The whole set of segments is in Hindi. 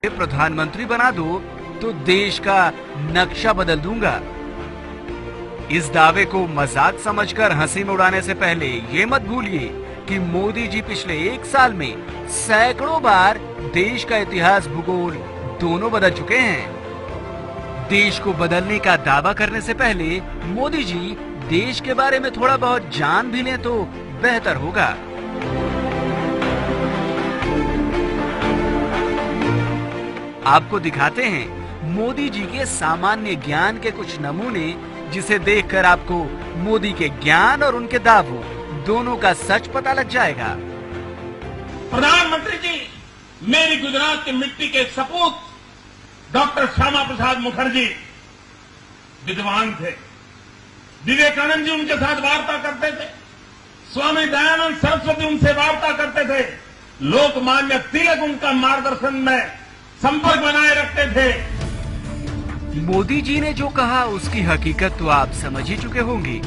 प्रधानमंत्री बना दो तो देश का नक्शा बदल दूंगा। इस दावे को मजाक समझकर हंसी में उड़ाने से पहले ये मत भूलिए कि मोदी जी पिछले 1 साल में सैकड़ों बार देश का इतिहास, भूगोल दोनों बदल चुके हैं। देश को बदलने का दावा करने से पहले मोदी जी देश के बारे में थोड़ा बहुत जान भी लें तो बेहतर होगा। आपको दिखाते हैं मोदी जी के सामान्य ज्ञान के कुछ नमूने, जिसे देखकर आपको मोदी के ज्ञान और उनके दावों दोनों का सच पता लग जाएगा। प्रधानमंत्री जी, मेरी गुजरात की मिट्टी के सपूत डॉक्टर श्यामा प्रसाद मुखर्जी विद्वान थे। विवेकानंद जी उनके साथ वार्ता करते थे, स्वामी दयानंद सरस्वती उनसे वार्ता करते थे, लोकमान्य तिलक उनका मार्गदर्शन में संपर्क बनाए रखते थे। मोदी जी ने जो कहा उसकी हकीकत तो आप समझ ही चुके होंगे।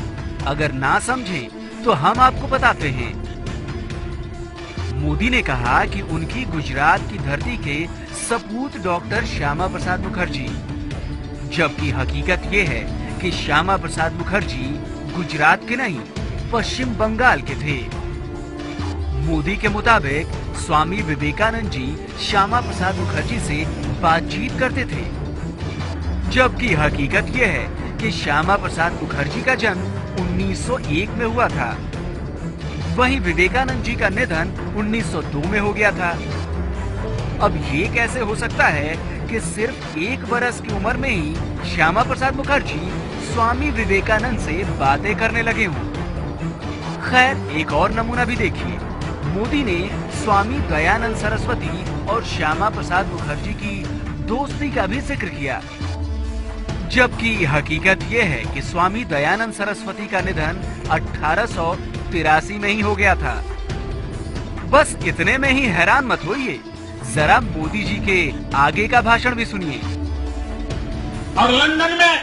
अगर ना समझें तो हम आपको बताते हैं। मोदी ने कहा कि उनकी गुजरात की धरती के सपूत डॉक्टर श्यामा प्रसाद मुखर्जी, जबकि हकीकत ये है कि श्यामा प्रसाद मुखर्जी गुजरात के नहीं, पश्चिम बंगाल के थे। मोदी के मुताबिक स्वामी विवेकानंद जी श्यामा प्रसाद मुखर्जी से बातचीत करते थे, जबकि हकीकत यह है कि श्यामा प्रसाद मुखर्जी का जन्म 1901 में हुआ था। वहीं विवेकानंद जी का निधन 1902 में हो गया था। अब ये कैसे हो सकता है कि सिर्फ 1 बरस की उम्र में ही श्यामा प्रसाद मुखर्जी स्वामी विवेकानंद से बातें करने लगे हों? खैर, एक और नमूना भी देखिए। मोदी ने स्वामी दयानंद सरस्वती और श्यामा प्रसाद मुखर्जी की दोस्ती का भी जिक्र किया, जबकि हकीकत यह है कि स्वामी दयानंद सरस्वती का निधन 1883 में ही हो गया था। बस इतने में ही हैरान मत होइए, जरा मोदी जी के आगे का भाषण भी सुनिए। और लंदन में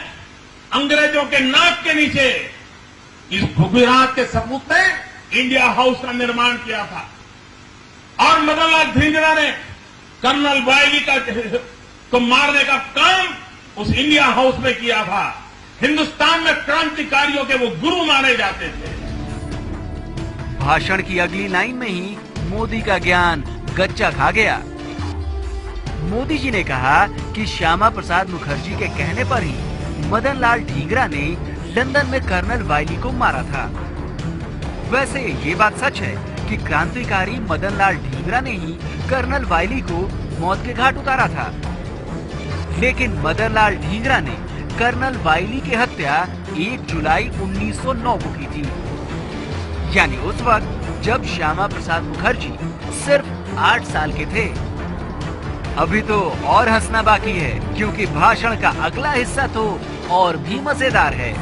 अंग्रेजों के नाक के नीचे इस गुजरात के सपूत ने इंडिया हाउस का निर्माण किया था, और मदन लाल धिंगरा ने कर्नल वायली को मारने का काम उस इंडिया हाउस में किया था। हिंदुस्तान में क्रांतिकारियों के वो गुरु माने जाते थे। भाषण की अगली लाइन में ही मोदी का ज्ञान गच्चा खा गया। मोदी जी ने कहा कि श्यामा प्रसाद मुखर्जी के कहने पर ही मदन लाल ढींगरा ने लंदन में कर्नल वायली को मारा था। वैसे ये बात सच है कि क्रांतिकारी मदन लाल ढींगरा ने ही कर्नल वायली को मौत के घाट उतारा था, लेकिन मदन लाल ढींगरा ने कर्नल वायली की हत्या 1 जुलाई 1909 को की थी, यानी उस वक्त जब श्यामा प्रसाद मुखर्जी सिर्फ 8 साल के थे। अभी तो और हंसना बाकी है, क्योंकि भाषण का अगला हिस्सा तो और भी मजेदार है।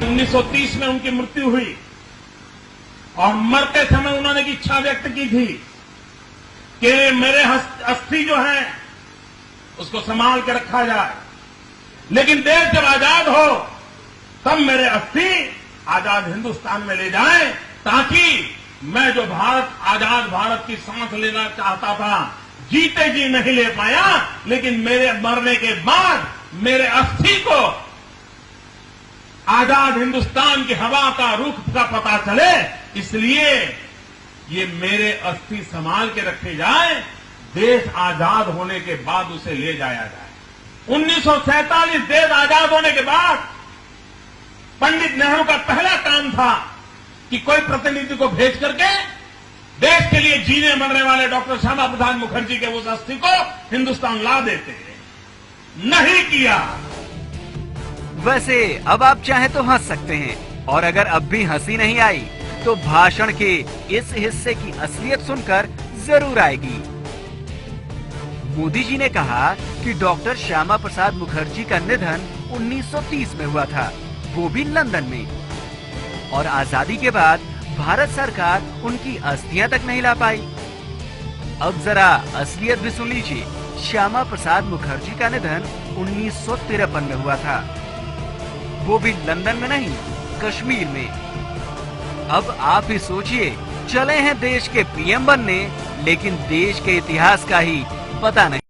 1930 में उनकी मृत्यु हुई और मरते समय उन्होंने की इच्छा व्यक्त की थी कि मेरे अस्थि जो है उसको संभाल के रखा जाए, लेकिन देश जब आजाद हो तब मेरे अस्थि आजाद हिंदुस्तान में ले जाएं, ताकि मैं जो आजाद भारत की सांस लेना चाहता था, जीते जी नहीं ले पाया, लेकिन मेरे मरने के बाद मेरे अस्थि को आजाद हिंदुस्तान की हवा का रुख का पता चले, इसलिए ये मेरे अस्थि संभाल के रखे जाए, देश आजाद होने के बाद उसे ले जाया जाए। 1947 देश आजाद होने के बाद पंडित नेहरू का पहला काम था कि कोई प्रतिनिधि को भेज करके देश के लिए जीने मरने वाले डॉक्टर श्यामा प्रसाद मुखर्जी के उस अस्थि को हिंदुस्तान ला देते हैं। नहीं किया। वैसे अब आप चाहे तो हंस सकते हैं, और अगर अब भी हंसी नहीं आई तो भाषण के इस हिस्से की असलियत सुनकर जरूर आएगी। मोदी जी ने कहा कि डॉक्टर श्यामा प्रसाद मुखर्जी का निधन 1930 में हुआ था, वो भी लंदन में, और आजादी के बाद भारत सरकार उनकी अस्थियां तक नहीं ला पाई। अब जरा असलियत भी सुन लीजिए। श्यामा प्रसाद मुखर्जी का निधन 1953 में हुआ था, वो भी लंदन में नहीं, कश्मीर में। अब आप ही सोचिए, चले हैं देश के पीएम बनने, लेकिन देश के इतिहास का ही पता नहीं।